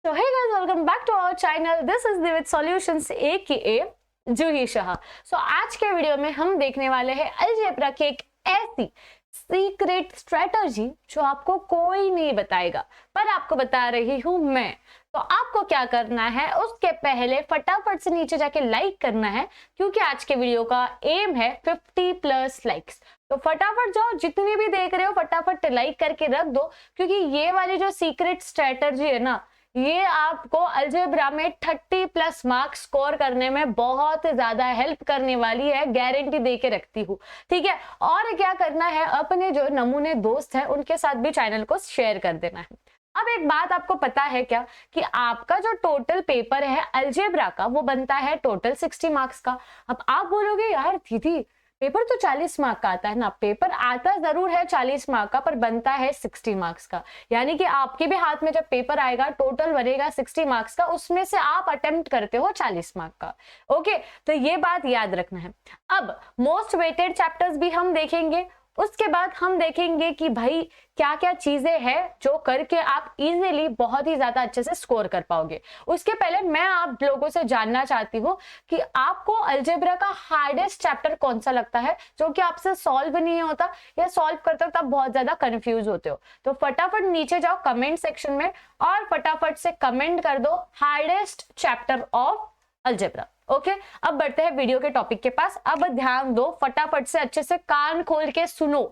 So hey guys, welcome back to our channel. This is Divit Solutions aka जूही शाह. आज के video में हम देखने वाले हैं अलजेब्रा की एक ऐसी सीक्रेट स्ट्रेटजी जो आपको कोई नहीं बताएगा, पर आपको बता रही हूं मैं. तो आपको क्या करना है, उसके पहले फटाफट से नीचे जाके लाइक करना है, क्योंकि आज के वीडियो का एम है 50+ लाइक्स. तो फटाफट जाओ, जितनी भी देख रहे हो फटाफट लाइक करके रख दो, क्योंकि ये वाली जो सीक्रेट स्ट्रेटजी है ना, ये आपको अलजेब्रा में 30+ मार्क्स स्कोर करने में बहुत ज्यादा हेल्प करने वाली है, गारंटी दे के रखती हूँ. ठीक है. और क्या करना है, अपने जो नमूने दोस्त हैं उनके साथ भी चैनल को शेयर कर देना है. अब एक बात आपको पता है क्या, कि आपका जो टोटल पेपर है अलजेब्रा का, वो बनता है टोटल 60 मार्क्स का. अब आप बोलोगे यार दीदी पेपर तो 40 मार्क का आता है ना. पेपर आता जरूर है 40 मार्क का, पर बनता है 60 मार्क्स का. यानी कि आपके भी हाथ में जब पेपर आएगा, टोटल बनेगा 60 मार्क्स का, उसमें से आप अटेम्प्ट करते हो 40 मार्क का. ओके, तो ये बात याद रखना है. अब मोस्ट वेटेड चैप्टर्स भी हम देखेंगे. उसके बाद हम देखेंगे कि भाई क्या क्या चीजें हैं जो करके आप इजीली बहुत ही ज्यादा अच्छे से स्कोर कर पाओगे. उसके पहले मैं आप लोगों से जानना चाहती हूँ कि आपको अलजेब्रा का हार्डेस्ट चैप्टर कौन सा लगता है, जो कि आपसे सॉल्व नहीं होता, या सॉल्व करते हो तब बहुत ज्यादा कंफ्यूज होते हो. तो फटाफट नीचे जाओ कमेंट सेक्शन में और फटाफट से कमेंट कर दो hardest chapter of algebra. Okay, अब बढ़ते हैं वीडियो के टॉपिक के पास. अब ध्यान दो, फटाफट से अच्छे से कान खोल के सुनो.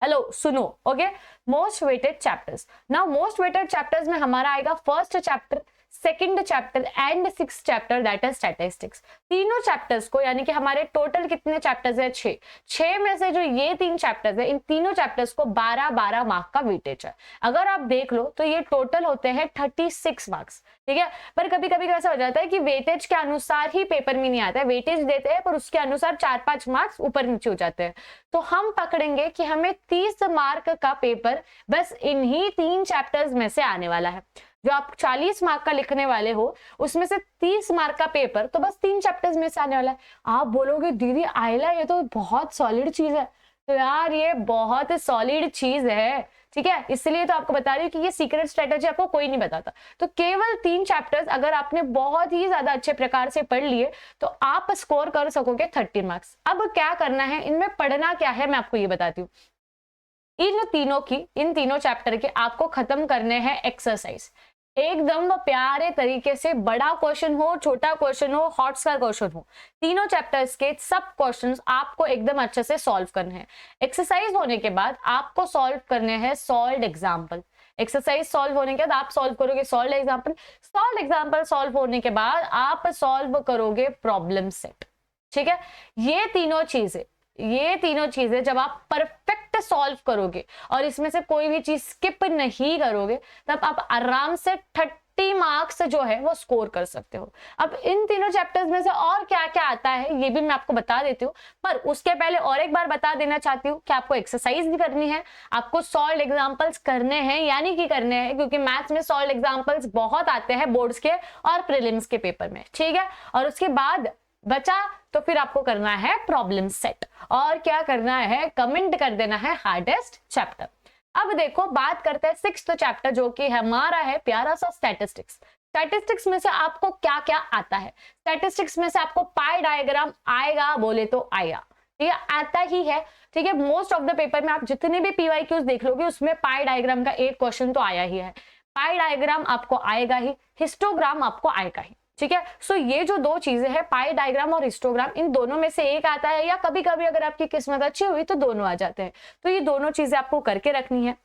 हेलो, सुनो. Okay, most weighted chapters. Now most weighted chapters में हमारा आएगा first chapter, second chapter and 6th chapter, that is statistics. तीनों चैप्टर्स को, यानी कि हमारे टोटल कितने चैप्टर्स है, 6 में से जो ये 3 चैप्टर्स है, इन तीनों चैप्टर्स को 12-12 मार्क का वेटेज है. अगर आप देख लो तो ये टोटल होते हैं 36 मार्क्स. ठीक है. पर कभी कभी कैसा हो जाता है कि वेटेज के अनुसार ही पेपर में नहीं आता है, वेटेज देते हैं पर उसके अनुसार 4-5 मार्क्स ऊपर नीचे हो जाते हैं. तो हम पकड़ेंगे कि हमें 30 मार्क का पेपर बस इन्हीं 3 चैप्टर्स में से आने वाला है. जो आप 40 मार्क का लिखने वाले हो, उसमें से 30 मार्क का पेपर तो बस 3 चैप्टर्स में से आने वाला है. आप बोलोगे दीदी आइला ये तो बहुत सॉलिड चीज है. तो यार ये बहुत सॉलिड चीज है. ठीक है, इसलिए तो आपको बता रही हूँ कि ये सीक्रेट स्ट्रेटेजी आपको कोई नहीं बताता. तो केवल 3 चैप्टर्स अगर आपने बहुत ही ज्यादा अच्छे प्रकार से पढ़ लिए तो आप स्कोर कर सकोगे 30 मार्क्स. अब क्या करना है, इनमें पढ़ना क्या है मैं आपको ये बताती हूँ. इन तीनों चैप्टर के आपको खत्म करने हैं एक्सरसाइज. एकदम प्यारे तरीके से, बड़ा क्वेश्चन हो, छोटा क्वेश्चन हो, हॉट्स का क्वेश्चन हो, तीनों चैप्टर्स के सब क्वेश्चंस आपको एकदम अच्छे से सॉल्व करने हैं. एक्सरसाइज होने के बाद आपको सॉल्व करने हैं सॉल्व्ड एग्जाम्पल. एक्सरसाइज सॉल्व होने के बाद आप सॉल्व करोगे solved example. Solved example solve होने के बाद आप सॉल्व करोगे प्रॉब्लम सेट. ठीक है. ये तीनों चीजें जब आप परफेक्ट सॉल्व करोगे और इसमें से कोई भी चीज स्किप नहीं करोगे, तब आप आराम से 30 मार्क्स जो है वो स्कोर कर सकते हो. अब इन तीनों चैप्टर्स में से और क्या क्या आता है ये भी मैं आपको बता देती हूँ, पर उसके पहले और एक बार बता देना चाहती हूँ कि आपको एक्सरसाइज भी करनी है, आपको सॉल्व्ड एग्जांपल्स करने हैं, यानी कि करने हैं, क्योंकि मैथ्स में सॉल्व्ड एग्जांपल्स बहुत आते हैं बोर्ड्स के और प्रीलिम्स के पेपर में. ठीक है. और उसके बाद बचा तो फिर आपको करना है प्रॉब्लम सेट. और क्या करना है, कमेंट कर देना है हार्डेस्ट चैप्टर. अब देखो बात करते हैं 6th चैप्टर, जो कि हमारा है प्यारा सा स्टैटिस्टिक्स. स्टैटिस्टिक्स में से आपको क्या क्या आता है. स्टैटिस्टिक्स में से आपको पाई डायग्राम आएगा, बोले तो आएगा. ठीक है, आता ही है. ठीक है. मोस्ट ऑफ द पेपर में आप जितने भी PYQs देख लोगे उसमें पाई डायग्राम का एक क्वेश्चन तो आया ही है. पाई डायग्राम आपको आएगा ही, हिस्टोग्राम आपको आएगा ही. ठीक है. सो ये जो 2 चीजें हैं, पाई डायग्राम और हिस्टोग्राम, इन दोनों में से एक आता है, या कभी कभी अगर आपकी किस्मत अच्छी हुई तो दोनों आ जाते हैं. तो ये दोनों चीजें आपको करके रखनी है.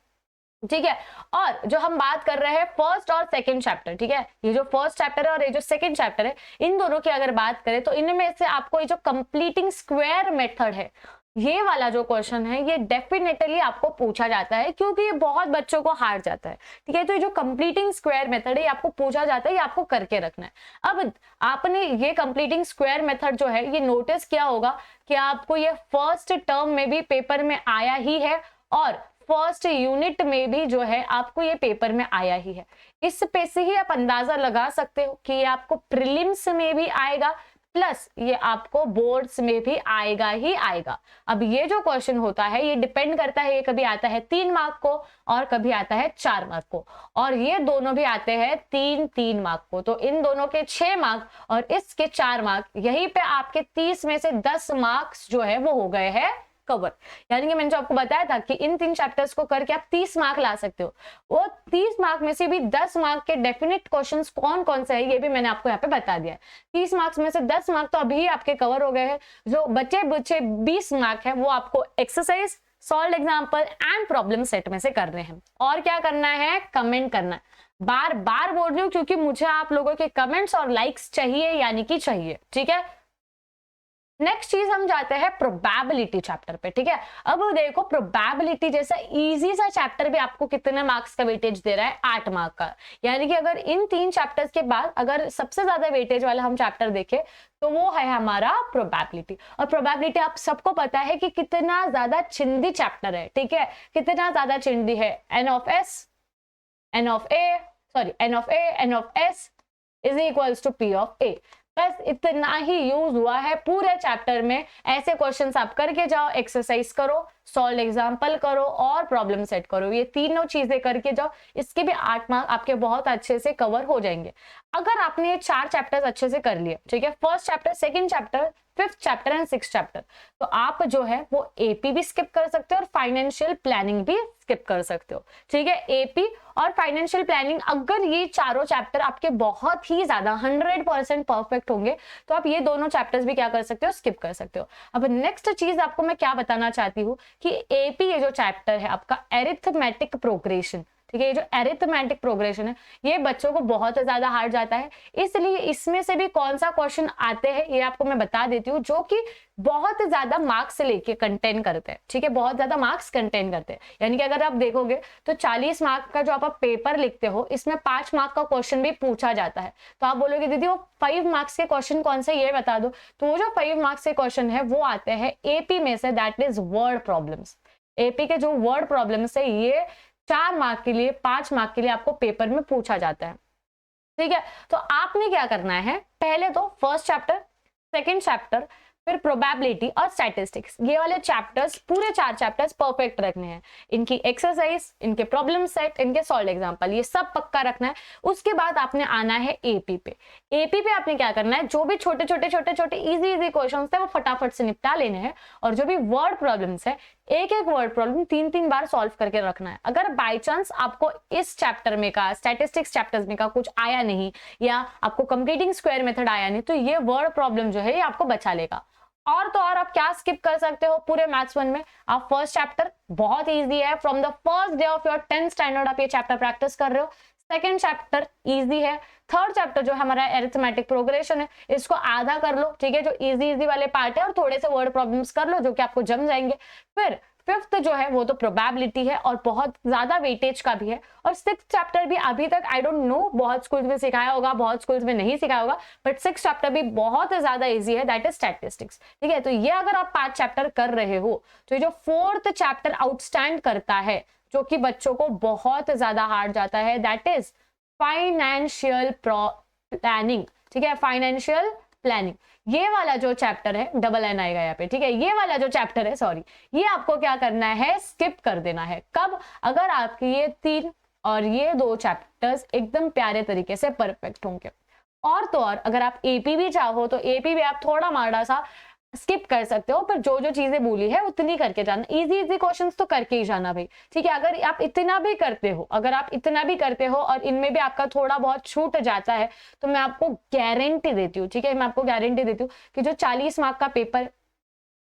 ठीक है. और जो हम बात कर रहे हैं फर्स्ट और सेकंड चैप्टर, ठीक है, ये जो फर्स्ट चैप्टर है और ये जो सेकंड चैप्टर है, इन दोनों की अगर बात करें तो इनमें से आपको ये जो कंप्लीटिंग स्क्वायर मेथड है, ये वाला जो क्वेश्चन है, ये डेफिनेटली आपको पूछा जाता है, क्योंकि ये बहुत बच्चों को हार जाता है. ठीक है. तो ये जो कंप्लीटिंग स्क्वायर मेथड है, ये आपको पूछा जाता है, ये आपको करके रखना है. अब आपने ये कंप्लीटिंग स्क्वायर मेथड जो है, ये नोटिस किया होगा कि आपको ये फर्स्ट टर्म में भी पेपर में आया ही है और फर्स्ट यूनिट में भी जो है आपको ये पेपर में आया ही है. इस पे से ही आप अंदाजा लगा सकते हो कि ये आपको प्रीलिम्स में भी आएगा, प्लस ये आपको बोर्ड्स में भी आएगा ही आएगा। अब ये जो क्वेश्चन होता है ये डिपेंड करता है, ये कभी आता है 3 मार्क को और कभी आता है 4 मार्क को, और ये दोनों भी आते हैं 3-3 मार्क को। तो इन दोनों के 6 मार्क और इसके 4 मार्क, यहीं पे आपके 30 में से 10 मार्क्स जो है वो हो गए हैं कवर। यानी कि मैंने जो आपको बताया था कि इन 3 चैप्टर्स को करके आप 30 मार्क ला सकते हो, वो 30 मार्क में से भी 10 मार्क के डेफिनेट क्वेश्चंस कौन कौन से हैं ये भी मैंने आपको यहाँ पे बता दिया है। 30 मार्क्स में से 10 मार्क तो अभी आपके कवर हो गए हैं। जो बचे 20 मार्क है वो आपको exercise, solve example and problem set में से करने हैं। और क्या करना है, कमेंट करना है। बार बार बोल रही हूँ क्योंकि मुझे आप लोगों के कमेंट्स और लाइक्स चाहिए, यानी कि चाहिए, ठीक है। नेक्स्ट चीज हम जाते हैं प्रोबेबिलिटी चैप्टर पे, ठीक है। अब देखो प्रोबेबिलिटी जैसा इजी सा चैप्टर भी आपको कितने मार्क्स का वेटेज दे रहा है, 8 मार्क का। यानी कि अगर इन 3 चैप्टर्स के बाद अगर सबसे ज्यादा वेटेज वाला हम चैप्टर देखें तो वो है हमारा प्रोबेबिलिटी। और प्रोबेबिलिटी आप सबको पता है कि कितना ज्यादा चिंदी चैप्टर है, ठीक है। कितना ज्यादा चिंदी है, n of s is equals to p of a। बस इतना ही यूज हुआ है पूरे चैप्टर में। ऐसे क्वेश्चंस आप करके जाओ, एक्सरसाइज करो, सॉल्व एग्जाम्पल करो और प्रॉब्लम सेट करो। ये तीनों चीजें करके जाओ, इसके भी 8 मार्क आपके बहुत अच्छे से कवर हो जाएंगे अगर आपने ये 4 चैप्टर्स अच्छे से कर लिए, ठीक है। First chapter, second chapter, 5th chapter and 6th chapter. तो आप जो है वो एपी भी स्किप कर सकते हो और फाइनेंशियल प्लानिंग भी स्किप कर सकते हो, ठीक है। एपी और फाइनेंशियल प्लानिंग, अगर ये चारों चैप्टर आपके बहुत ही ज्यादा 100% परफेक्ट होंगे तो आप ये दोनों चैप्टर्स भी क्या कर सकते हो, स्किप कर सकते हो। अब नेक्स्ट चीज आपको मैं क्या बताना चाहती हूँ कि एपी ये जो चैप्टर है आपका एरिथमेटिक प्रोग्रेशन, ठीक है। ये जो एरिथमेटिक प्रोग्रेशन है ये बच्चों को बहुत ज्यादा हार्ड जाता है, इसलिए इसमें से भी कौन सा क्वेश्चन आते हैं ये आपको मैं बता देती हूँ, जो कि बहुत ज्यादा मार्क्स लेके कंटेन करते हैं, ठीक है। बहुत ज्यादा मार्क्स कंटेन करते हैं। यानी कि अगर आप देखोगे तो 40 मार्क का जो आप पेपर लिखते हो इसमें 5 मार्क का क्वेश्चन भी पूछा जाता है। तो आप बोलोगे दीदी वो 5 मार्क्स के क्वेश्चन कौन से, ये बता दो। तो वो जो 5 मार्क्स के क्वेश्चन है वो आते हैं एपी में से, that is word problems. AP के जो वर्ड प्रॉब्लम्स है ये 4 मार्क के लिए, 5 मार्क के लिए आपको पेपर में पूछा जाता है, ठीक है। तो आपने क्या करना है, पहले तो फर्स्ट चैप्टर, सेकंड चैप्टर, फिर प्रोबेबिलिटी और स्टैटिस्टिक्स, ये वाले चैप्टर्स पूरे 4 चैप्टर्स परफेक्ट रखने हैं। इनकी एक्सरसाइज, इनके प्रॉब्लम सेट, इनके सॉल्व एग्जांपल, ये सब पक्का रखना है। उसके बाद आपने आना है एपी पे। एपी पे आपने क्या करना है, जो भी छोटे छोटे इजी क्वेश्चंस थे वो फटाफट से निपटा लेने हैं, और जो भी वर्ड प्रॉब्लम्स है एक वर्ड प्रॉब्लम 3 बार सॉल्व करके रखना है। अगर बाय चांस आपको इस चैप्टर में का, स्टैटिस्टिक्स चैप्टर्स में का कुछ आया नहीं, या आपको कंप्लीटिंग स्क्वायर मेथड आया नहीं, तो ये वर्ड प्रॉब्लम जो है ये आपको बचा लेगा। और तो और आप क्या स्किप कर सकते हो पूरे मैथ्स 1 में, आप फर्स्ट चैप्टर बहुत इजी है, from the first day of your 10th standard आप ये चैप्टर प्रैक्टिस कर रहे हो। सेकंड चैप्टर इजी है। थर्ड चैप्टर जो हमारा एरिथमेटिक प्रोग्रेशन है इसको आधा कर लो, ठीक है, जो इजी वाले पार्ट है, और थोड़े से वर्ड प्रॉब्लम्स कर लो जो कि आपको जम जाएंगे। फिर 5th जो है वो तो प्रोबेबिलिटी है और बहुत ज्यादा वेटेज का भी है। और 6th चैप्टर भी अभी तक आई डोंट नो, बहुत स्कूल्स में सिखाया होगा, बहुत स्कूल्स में नहीं सिखाया होगा, बट 6th चैप्टर भी बहुत ज्यादा इजी है, दैट इज स्टैटिस्टिक्स, ठीक है। तो ये अगर आप 5 चैप्टर कर रहे हो तो ये जो 4th चैप्टर आउटस्टैंड करता है, जो कि बच्चों को बहुत ज्यादा हार्ड जाता है, दैट इज फाइनेंशियल प्लानिंग, ठीक है। फाइनेंशियल प्लानिंग, ये वाला जो चैप्टर है, डबल एन आएगा यहाँ पे, ठीक है। ये वाला जो चैप्टर है, सॉरी, ये आपको क्या करना है, स्किप कर देना है। कब, अगर आपके ये 3 और ये 2 चैप्टर्स एकदम प्यारे तरीके से परफेक्ट होंगे। और तो और अगर आप एपी भी चाहो तो एपी भी आप थोड़ा माड़ा सा स्किप कर सकते हो, पर जो जो चीजें बोली है उतनी करके जाना। इजी क्वेश्चंस तो करके ही जाना भाई, ठीक है। अगर आप इतना भी करते हो, और इनमें भी आपका थोड़ा बहुत छूट जाता है, तो मैं आपको गारंटी देती हूँ, ठीक है, मैं आपको गारंटी देती हूँ कि जो 40 मार्क का पेपर,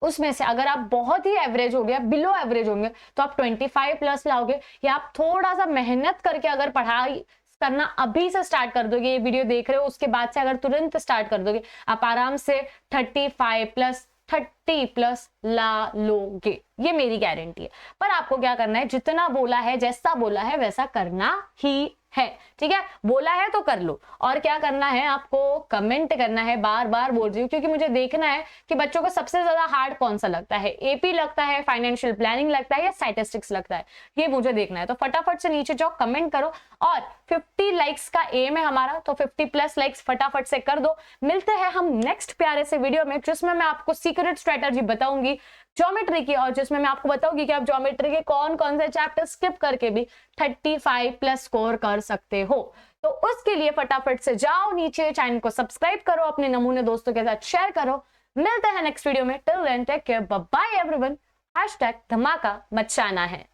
उसमें से अगर आप बहुत ही एवरेज हो गया, बिलो एवरेज होंगे, तो आप 25+ लाओगे। या आप थोड़ा सा मेहनत करके अगर पढ़ाई करना अभी से स्टार्ट कर दोगे, ये वीडियो देख रहे हो उसके बाद से अगर तुरंत स्टार्ट कर दोगे, आप आराम से 35+30+ ला लोगे, ये मेरी गारंटी है। पर आपको क्या करना है, जितना बोला है, जैसा बोला है वैसा करना ही है, ठीक है, बोला है तो कर लो। और क्या करना है, आपको कमेंट करना है, बार बार बोल रही हूँ क्योंकि मुझे देखना है कि बच्चों को सबसे ज्यादा हार्ड कौन सा लगता है, एपी लगता है, फाइनेंशियल प्लानिंग लगता है या स्टैटिस्टिक्स लगता है, ये मुझे देखना है। तो फटाफट से नीचे जाओ, कमेंट करो। और 50 लाइक्स का एम है हमारा, तो 50+ लाइक्स फटाफट से कर दो। मिलते हैं हम नेक्स्ट प्यारे से वीडियो में, जिसमें मैं आपको सीक्रेट स्ट्रेटजी बताऊंगी ज्योमेट्री की, और जिसमें मैं आपको बताऊंगी कि आप ज्योमेट्री के कौन कौन से चैप्टर स्किप करके भी 35+ स्कोर कर सकते हो। तो उसके लिए फटाफट से जाओ नीचे, चैनल को सब्सक्राइब करो, अपने नमूने दोस्तों के साथ शेयर करो। मिलते हैं नेक्स्ट वीडियो में। Till then take care, bye bye everyone. #धमाका मचाना है।